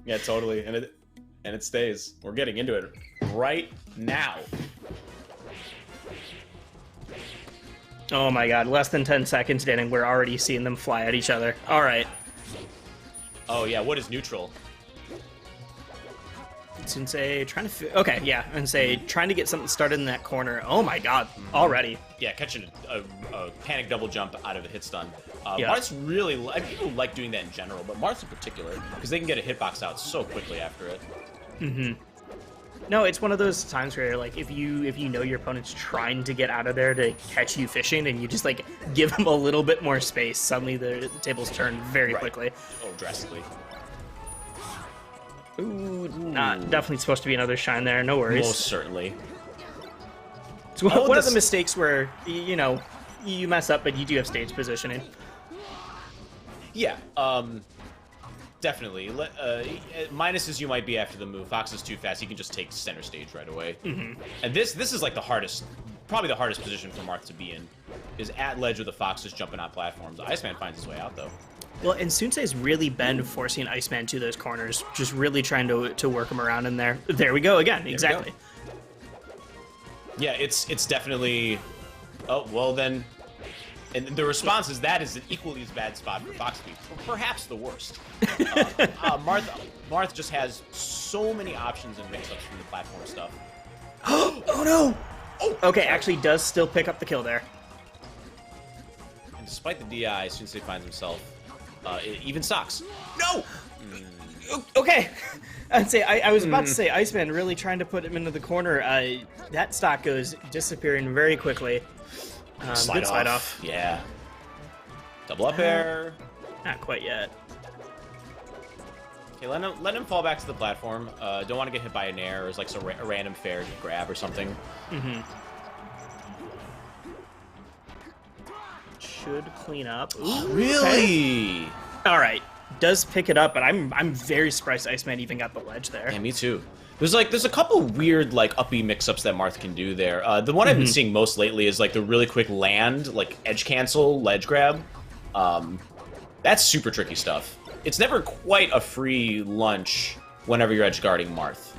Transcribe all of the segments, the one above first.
Yeah, totally, and it stays. We're getting into it right now. Oh my god, less than 10 seconds in and we're already seeing them fly at each other. Alright. Oh yeah, what is neutral? Soonsay trying to... Okay, yeah, and say trying to get something started in that corner. Oh my god, already. Yeah, catching a panic double jump out of a hit stun. Yeah. Marth's really... people like doing that in general, but Marth in particular, because they can get a hitbox out so quickly after it. Mm-hmm. No, it's one of those times where, like, if you know your opponent's trying to get out of there to catch you fishing, and you just, like, give them a little bit more space, suddenly the tables turn very quickly. Oh, drastically. Ooh, definitely supposed to be another shine there, no worries. Most certainly. It's one of the mistakes where, you know, you mess up, but you do have stage positioning. Yeah, definitely. Minuses you might be after the move. Fox is too fast. He can just take center stage right away. Mm-hmm. And this is like the hardest, probably the hardest position for Marth to be in, is at ledge with the Foxes jumping on platforms. Iceman finds his way out, though. Well, and Soonsay's really been forcing Iceman to those corners, just really trying to work him around in there. There we go again, exactly. Yeah, it's definitely... Oh, well then... And the response is that is an equally as bad spot for Fox to be. Perhaps the worst. Marth just has so many options and mix-ups from the platform stuff. Oh no! Oh, okay, actually does still pick up the kill there. And despite the DI, Soonsay finds himself even stocks. No! Okay. I'd say I was about to say Iceman really trying to put him into the corner. That stock goes disappearing very quickly. Good slide off. Yeah. Double up air. Not quite yet. Okay, let him fall back to the platform. Don't want to get hit by an air or like a random fair grab or something. Mm-hmm. Should clean up. Ooh, really? Okay. All right. Does pick it up, but I'm very surprised Iceman even got the ledge there. Yeah, me too. There's a couple weird like uppy mix-ups that Marth can do there. The one I've been seeing most lately is like the really quick land, like edge cancel, ledge grab. That's super tricky stuff. It's never quite a free lunch whenever you're edge guarding Marth.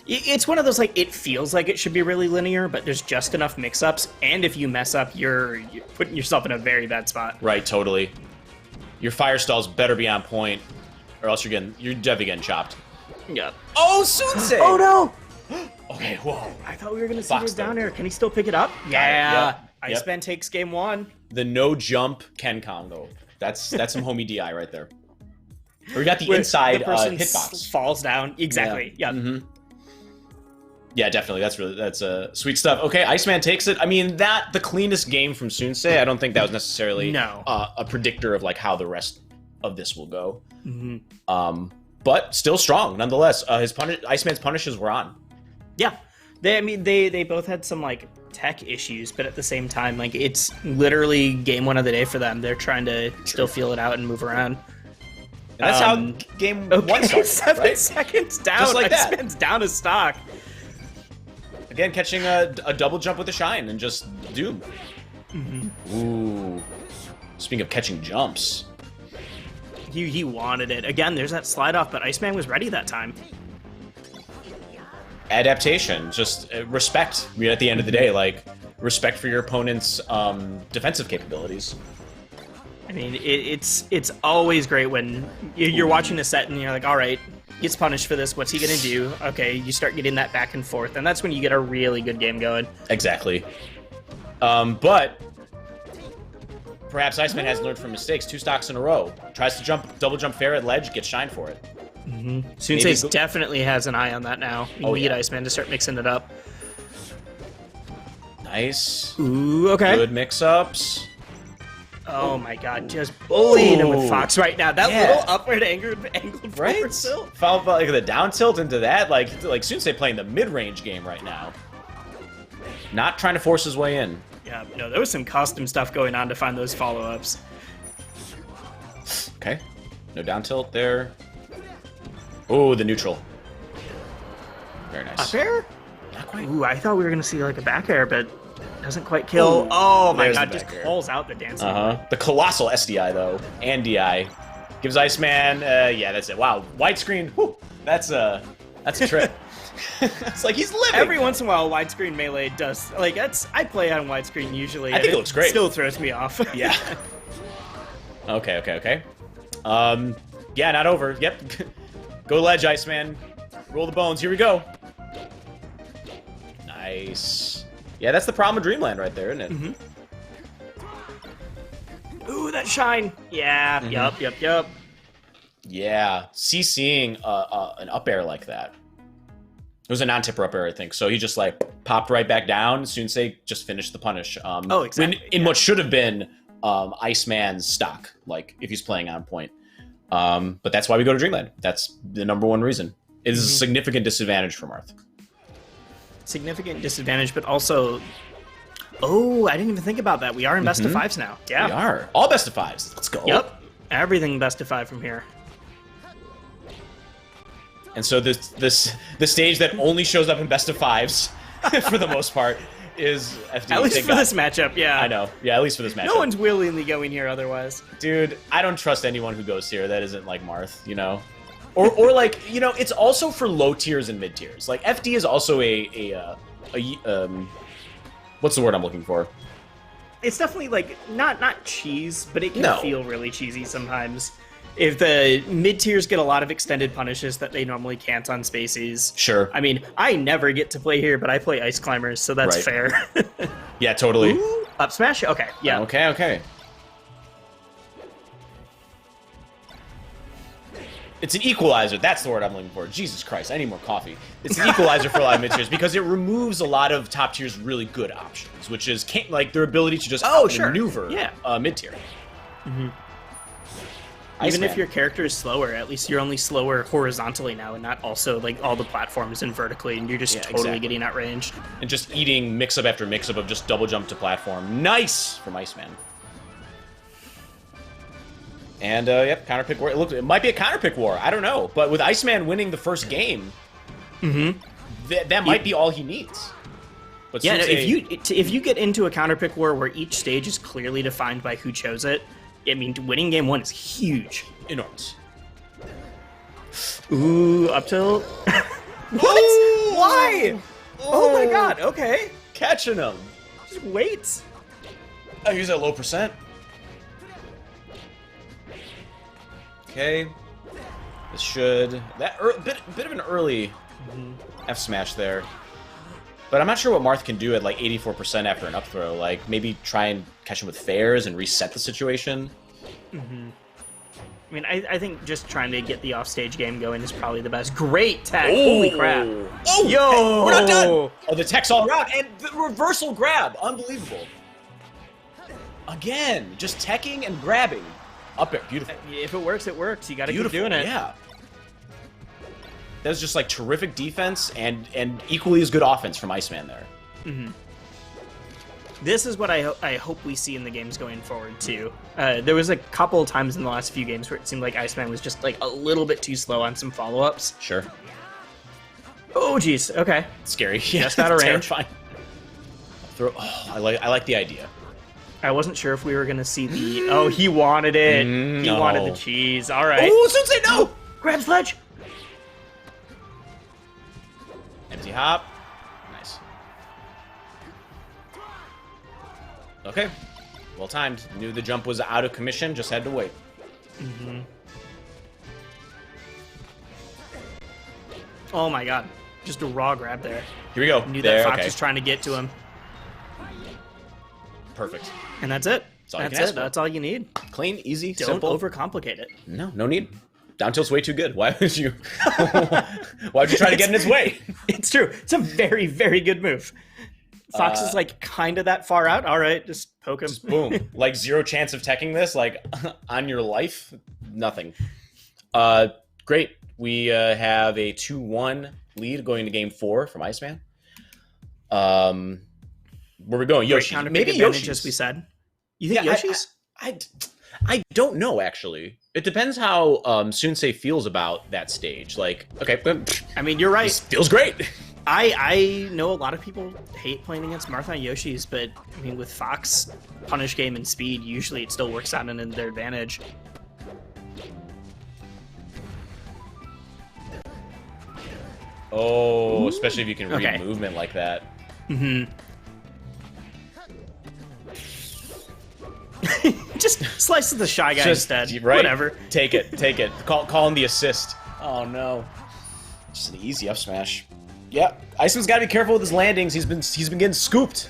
It's one of those, like, it feels like it should be really linear, but there's just enough mix-ups, and if you mess up, you're putting yourself in a very bad spot. Right, totally. Your fire stalls better be on point, or else you're definitely getting chopped. Yeah. Oh, Soonsay! Oh, no! Okay, whoa. I thought we were going to see Fox it down there. Can he still pick it up? Yeah. Iceman takes game one. The no-jump Ken combo. That's some homie DI right there. Or we got the inside hitbox. Falls down. Exactly. Yeah. Mm-hmm. Yeah, definitely. That's sweet stuff. Okay, Iceman takes it. I mean, the cleanest game from Soonsay. I don't think that was necessarily a predictor of like how the rest of this will go. Mm-hmm. But still strong nonetheless. Iceman's punishes were on. Yeah, they both had some like tech issues, but at the same time, like it's literally game one of the day for them. They're trying to still feel it out and move around. And that's how game one started. 7 seconds down. Just like that. Iceman's down a stock. Again, catching a double jump with a shine and just doom. Mm-hmm. Ooh. Speaking of catching jumps. He wanted it. Again, there's that slide off, but Iceman was ready that time. Adaptation. Just respect. At the end of the day, like, respect for your opponent's defensive capabilities. I mean, it's always great when you're watching a set and you're like, all right, gets punished for this. What's he going to do? Okay, you start getting that back and forth, and that's when you get a really good game going. Exactly. But perhaps Iceman has learned from mistakes. 2 stocks in a row. Tries to double jump fair at ledge, gets shine for it. Mm-hmm. Soonsay definitely has an eye on that now. You need Iceman to start mixing it up. Nice. Ooh, okay. Good mix-ups. Oh my god, just bullying him with Fox right now. That little upward angled forward tilt. Followed by like the down tilt into that. Like Soonsay playing the mid-range game right now. Not trying to force his way in. Yeah, no, there was some custom stuff going on to find those follow-ups. Okay. No down tilt there. Oh, the neutral. Very nice. Up air? Not quite. Ooh, I thought we were going to see like a back air, but doesn't quite kill. Oh my god, just calls out the dancing. The colossal SDI, though. And DI. Gives Iceman, yeah, that's it. Wow, widescreen, whew, that's a trip. It's like he's living. Every once in a while, widescreen melee does, like, I play on widescreen usually. I think it looks great. Still throws me off. Yeah. Okay. Yeah, not over. Yep. Go ledge, Iceman. Roll the bones. Here we go. Nice. Yeah, that's the problem of Dreamland right there, isn't it? Mm-hmm. Ooh, that shine. Yeah. Mm-hmm. Yup. Yeah. CCing an up air like that. It was a non-tipper up air, I think. So he just like popped right back down. Soonsay just finished the punish. Oh, exactly. In what should have been Iceman's stock, like if he's playing on point. But that's why we go to Dreamland. That's the number one reason. It is a significant disadvantage for Marth. Significant disadvantage, but also... Oh, I didn't even think about that. We are in best of fives now. Yeah. We are. All best of fives. Let's go. Yep. Everything best of five from here. And so the stage that only shows up in best of fives, for the most part, is FD. At least for this matchup, yeah. I know. Yeah, at least for this matchup. No one's willingly going here otherwise. Dude, I don't trust anyone who goes here that isn't like Marth, you know? Or like, you know, it's also for low tiers and mid tiers. Like, FD is also a what's the word I'm looking for? It's definitely, like, not cheese, but it can feel really cheesy sometimes. If the mid-tiers get a lot of extended punishes that they normally can't on Spacies. Sure. I mean, I never get to play here, but I play Ice Climbers, so that's fair. Yeah, totally. Ooh, up smash? Okay, yeah. Okay. It's an equalizer. That's the word I'm looking for. Jesus Christ, I need more coffee. It's an equalizer for a lot of mid-tiers because it removes a lot of top tiers' really good options, which is like their ability to just maneuver mid-tier. Mm-hmm. Iceman. Even if your character is slower, at least you're only slower horizontally now and not also like all the platforms and vertically, and you're just totally getting outranged. And just eating mix-up after mix-up of just double jump to platform. Nice from Iceman. And, yep, counter pick war. It might be a counter pick war. I don't know. But with Iceman winning the first game, that might be all he needs. But yeah, Soonsay... if you get into a counter pick war where each stage is clearly defined by who chose it, I mean, winning game one is huge. Enormous. Ooh, up tilt. What? Ooh! Why? Oh my god, okay. Catching him. Just wait. Oh, he's at low percent. Okay. This should... bit of an early F smash there. But I'm not sure what Marth can do at like 84% after an up throw. Like, maybe try and catch him with fairs and reset the situation. I mean, I think just trying to get the offstage game going is probably the best. Great tech! Holy crap! Oh, yo! Hey, we're not done! Oh, the tech's all around, and the reversal grab! Unbelievable. Again, just teching and grabbing. Up air, beautiful. If it works, it works. You gotta keep doing it. Yeah. That was just like terrific defense and equally as good offense from Iceman there. This is what I hope we see in the games going forward too. There was a couple of times in the last few games where it seemed like Iceman was just like a little bit too slow on some follow-ups. Sure. Oh jeez, okay. Scary. Yeah, just out of range. Terrifying. I like the idea. I wasn't sure if we were gonna see the. Oh, he wanted it. He wanted the cheese. All right. Oh, Soonsay, no! Grab sledge. Empty hop. Nice. Okay. Well timed. Knew the jump was out of commission, just had to wait. Oh my god. Just a raw grab there. Here we go. Knew that Fox was trying to get to him. Perfect. And that's it. That's it. That's all you need. Clean, easy, Don't simple. overcomplicate it. No need. Down tilt's way too good. Why would you try to get in its way? It's true. It's a very, very good move. Fox is like kind of that far out. All right, just poke him. Just boom. Like zero chance of teching this, like on your life, nothing. Great. We have a 2-1 lead going to game 4 from Iceman. Where we going? Yoshi. Maybe Yoshi, as we said. You think Yoshi's? I don't know, actually. It depends how Soonsay feels about that stage. Like, okay, I mean, you're right. This feels great. I know a lot of people hate playing against Marth on Yoshi's, but I mean, with Fox, punish game and speed, usually it still works out in their advantage. Oh, especially if you can read Okay. movement like that. Mm-hmm. Just slice the shy guy instead. Right? Whatever. Take it. Take it. Call him the assist. Oh, no. Just an easy up smash. Yeah, Iceman's got to be careful with his landings. He's been getting scooped.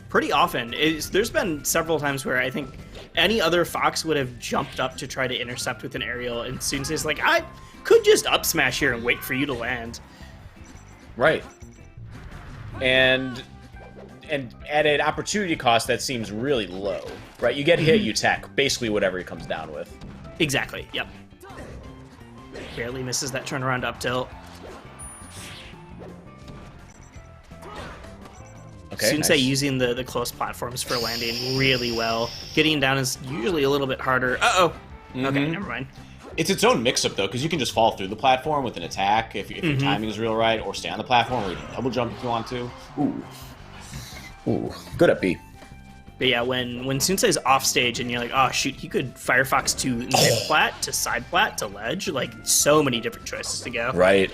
Pretty often. There's been several times where I think any other Fox would have jumped up to try to intercept with an aerial, and Soonsay's like, I could just up smash here and wait for you to land. Right. And at an opportunity cost that seems really low, right? You get hit, you tech, basically whatever he comes down with. Exactly, yep. Barely misses that turnaround up tilt. Okay, Soonsay nice. using the close platforms for landing really well. Getting down is usually a little bit harder. Uh-oh. Okay, never mind. It's its own mix-up, though, because you can just fall through the platform with an attack if your timing is real right, or stay on the platform, or you can double jump if you want to. Ooh. Good at B. But yeah, when Soonsay's off stage and you're like, oh shoot, he could Firefox to mid plat, to side plat, to ledge, like so many different choices to go. Right.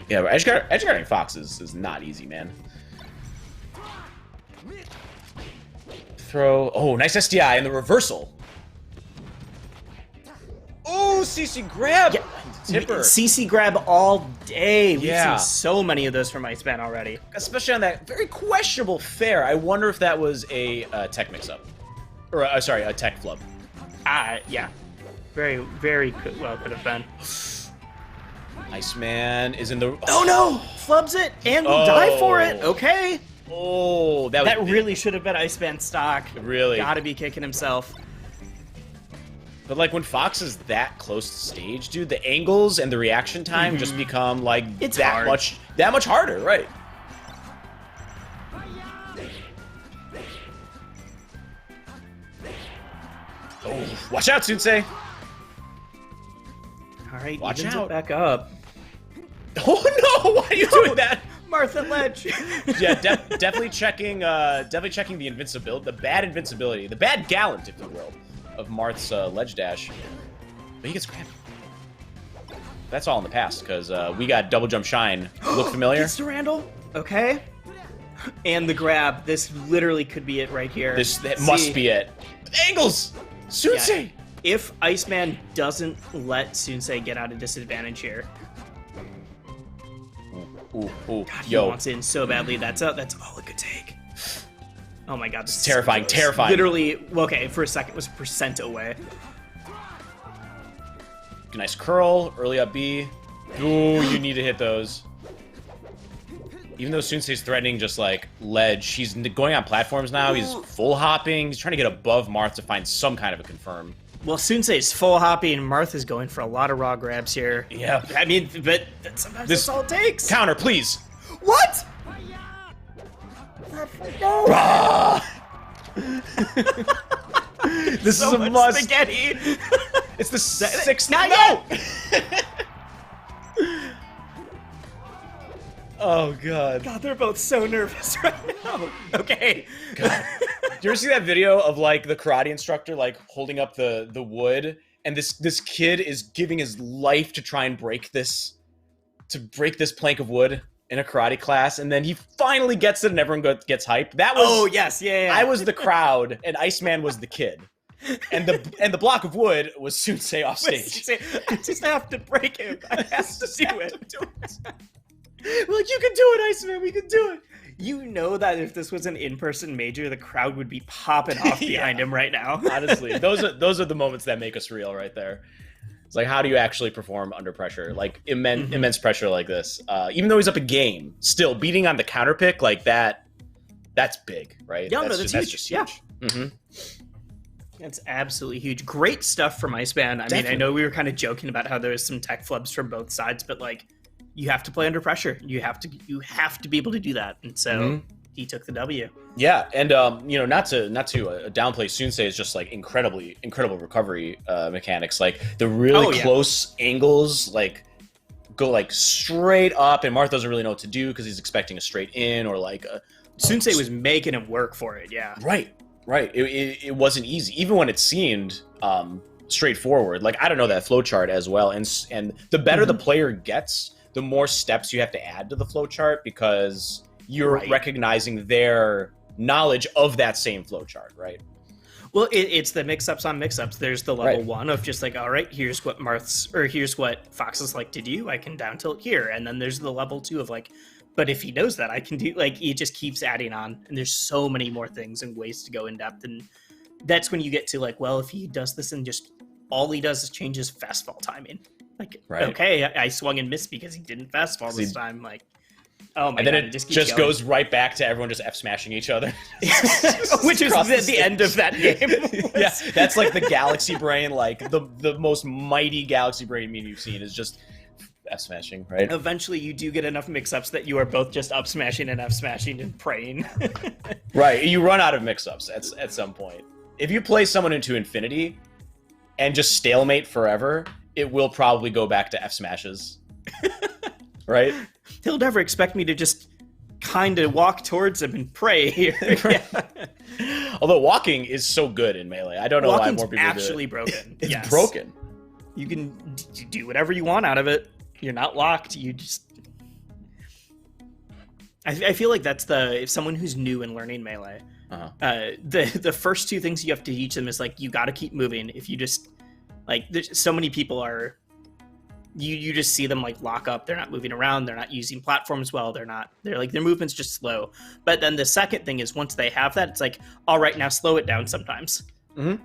Yeah, but edgeguarding Fox is not easy, man. Throw. Oh, nice SDI in the reversal. Oh, CC grab. Yeah. Tipper. CC grab all day. We've Yeah. seen so many of those from Iceman already. Especially on that very questionable fair. I wonder if that was a tech mix-up. Or, sorry, a tech flub. Yeah. Very, very well could have been. Iceman is in the... Oh no! Flubs it and will die for it. Okay. Oh, That really should have been Iceman stock. Really. Gotta be kicking himself. But, like, when Fox is that close to stage, dude, the angles and the reaction time just become, like, It's that hard. much harder, right? Oh, watch out, Soonsay. All right, Watch evens out. it back up. Oh, no, why are you doing that? Martha ledge. Yeah, definitely checking the invincibility, the bad invincibility, the bad Galint, if you will, of Marth's ledge dash. But he gets grabbed. That's all in the past, because we got double jump shine. Look familiar? Gets to Randall. Okay. And the grab. This literally could be it right here. That must be it. Angles! Soonsay! Yeah. If Iceman doesn't let Soonsay get out of disadvantage here, Ooh, God, he yo. wants in so badly. That's all it could take. Oh my God, this is so Terrifying, close. terrifying. Literally, okay, for a second it was % away. Nice curl, early up B. Ooh, you need to hit those. Even though Soonsay's threatening just, like, ledge, he's going on platforms now, he's full hopping, he's trying to get above Marth to find some kind of a confirm. Well, Soonsay's full hopping, Marth is going for a lot of raw grabs here. Yeah. I mean, but sometimes that's all it takes. Counter, please! What? Ah! This is a much must. spaghetti. It's the sixth. Not No! Oh, God. God, they're both so nervous right now. Okay. God. Do you ever see that video of, like, the karate instructor, like, holding up the wood, and this kid is giving his life to try and break this plank of wood in a karate class, and then he finally gets it, and everyone gets hyped. That was... Oh, yes, yeah. I was the crowd, and Iceman was the kid. And the block of wood was Soonsay off stage. I just have to break him. I have to do it. We're like, you can do it, Iceman, we can do it. You know that if this was an in-person major, the crowd would be popping off behind him right now. Honestly, those are the moments that make us real right there. It's like, how do you actually perform under pressure? Like, immense pressure like this. Even though he's up a game, still beating on the counter pick like that, that's big, right? Yeah, that's huge. just Yeah. huge. Mm-hmm. That's absolutely huge. Great stuff from Iceman. I mean, I know we were kind of joking about how there was some tech flubs from both sides, but like, you have to play under pressure. You have to be able to do that. And so he took the W. Yeah, and you know, not to downplay Soonsay's just like incredible recovery mechanics. Like the really close angles, like go like straight up, and Marth doesn't really know what to do because he's expecting a straight in or like a. Soonsay was making him work for it. Yeah. Right. It wasn't easy, even when it seemed straightforward. Like, I don't know that flowchart as well, and the better the player gets, the more steps you have to add to the flowchart, because you're recognizing their knowledge of that same flowchart, right? Well, it's the mix-ups on mix-ups. There's the level one of just like, all right, here's what here's what Foxes like to do. I can down tilt here. And then there's the level 2 of like, but if he knows that, I can do, like, it just keeps adding on. And there's so many more things and ways to go in depth. And that's when you get to like, well, if he does this and just all he does is changes fastball timing. Like, okay, I swung and missed because he didn't fastball this time. Like, oh my and then God, it just goes right back to everyone just F-smashing each other. Which is the end of that game. Yeah, that's like the Galaxy Brain, like the most mighty Galaxy Brain meme you've seen is just F-smashing, right? Eventually you do get enough mix-ups that you are both just up-smashing and F-smashing and praying. Right, you run out of mix-ups at some point. If you play someone into infinity and just stalemate forever, it will probably go back to F-smashes. Right? He'll never expect me to just kind of walk towards him and pray here. Yeah. Although walking is so good in Melee. I don't know why more people actually do it. broken. It's broken. You can do whatever you want out of it. You're not locked. You just... I feel like that's if someone who's new and learning Melee, the first 2 things you have to teach them is like, you got to keep moving. If you just, like, there's so many people are... You just see them like lock up. They're not moving around. They're not using platforms well. They're like, their movement's just slow. But then the second thing is, once they have that, it's like, all right, now slow it down sometimes. Mm-hmm.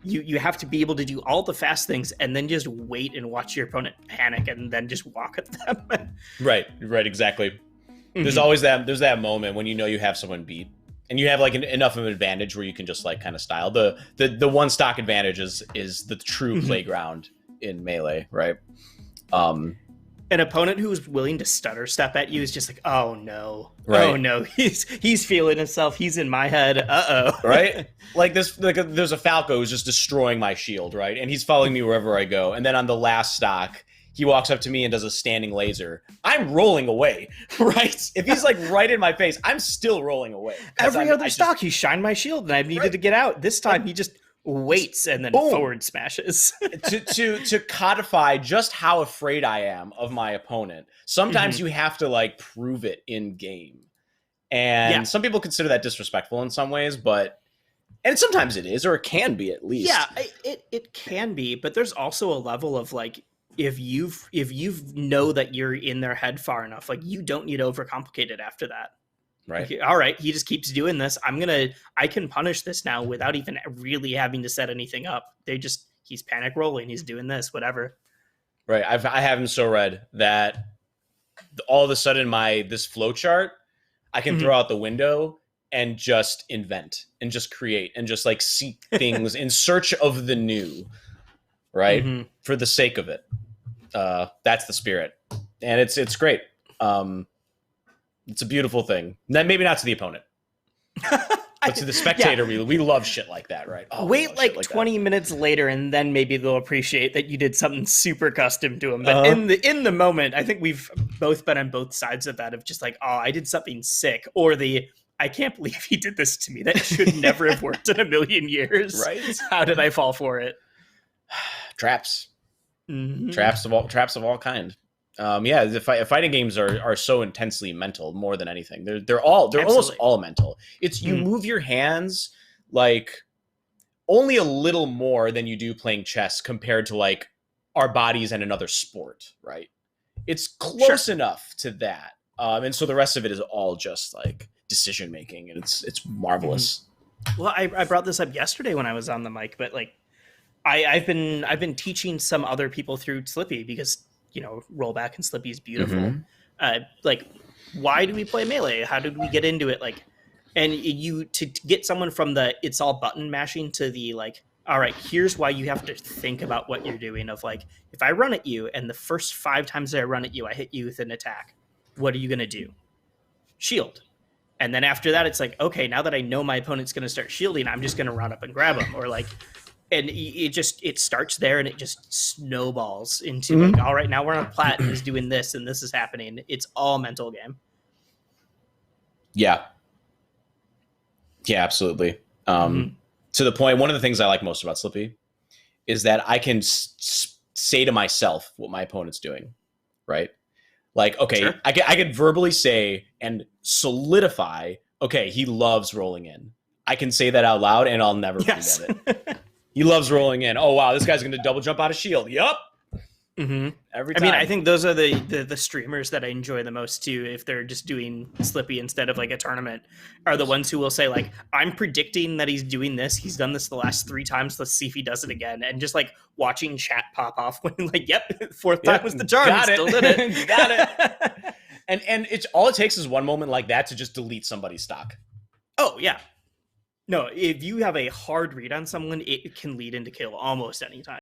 You have to be able to do all the fast things and then just wait and watch your opponent panic and then just walk at them. Right, exactly. Mm-hmm. There's that moment when you know you have someone beat and you have like enough of an advantage where you can just like kind of style. The one stock advantage is the true playground in Melee, right? An opponent who's willing to stutter step at you is just like, oh no, oh no, he's feeling himself. He's in my head. Right? Like this, like there's a Falco who's just destroying my shield, right? And he's following me wherever I go. And then on the last stock, he walks up to me and does a standing laser. I'm rolling away, right? If he's like right in my face, I'm still rolling away. Every other stock, he shined my shield and I needed to get out. This time, he just waits and then forward smashes. to codify just how afraid I am of my opponent, sometimes you have to like prove it in game, and some people consider that disrespectful in some ways, and sometimes it is, or it can be at least. Yeah, it can be, but there's also a level of like, if you know that you're in their head far enough, like you don't need to overcomplicate it after that. Right. Like, all right, he just keeps doing this. I can punish this now without even really having to set anything up. He's panic rolling. He's doing this, whatever. Right. I have him so read that all of a sudden this flowchart, I can throw out the window and just invent and just create and just like seek things in search of the new, right? For the sake of it. That's the spirit. And it's great. It's a beautiful thing. Maybe not to the opponent, but to the spectator, we love shit like that, right? Oh, wait like 20 minutes later, and then maybe they'll appreciate that you did something super custom to them. But in the moment, I think we've both been on both sides of that, of just like, oh, I did something sick, or I can't believe he did this to me. That should never have worked in a million years. Right? How did I fall for it? Traps, traps of all kind. The fighting games are so intensely mental more than anything. They're almost all mental. It's you move your hands like only a little more than you do playing chess compared to like our bodies and another sport, right? It's close enough to that. And so the rest of it is all just like decision making, and it's marvelous. Well, I brought this up yesterday when I was on the mic, but like I've been teaching some other people through Slippy because, you know, rollback and Slippy is beautiful. Like, why do we play Melee? How did we get into it? Like, and to get someone from the it's all button mashing to the like, all right, here's why you have to think about what you're doing. Of like, if I run at you and the first 5 times that I run at you, I hit you with an attack, what are you gonna do? Shield. And then after that, it's like, okay, now that I know my opponent's gonna start shielding, I'm just gonna run up and grab him, or like. And it starts there, and it just snowballs into like, all right, now we're on a plat, and he's doing this, and this is happening. It's all mental game. Yeah, absolutely. To the point, one of the things I like most about Slippy is that I can say to myself what my opponent's doing, right? Like, okay, Sure. I can verbally say and solidify, okay, he loves rolling in. I can say that out loud and I'll never Yes. forget it. He loves rolling in. Oh, wow, this guy's going to double jump out of shield. Yup. Mm-hmm. Every I time. mean, I think those are the streamers that I enjoy the most too. If they're just doing Slippy instead of like a tournament, are the ones who will say like, "I'm predicting that he's doing this. He's done this the last 3 times. Let's see if he does it again." And just like watching chat pop off when like, "Yep, fourth time was the charm. Got it. Still did it. Got it." And it's all it takes is one moment like that to just delete somebody's stock. Oh yeah. No, if you have a hard read on someone, it can lead into kill almost any time.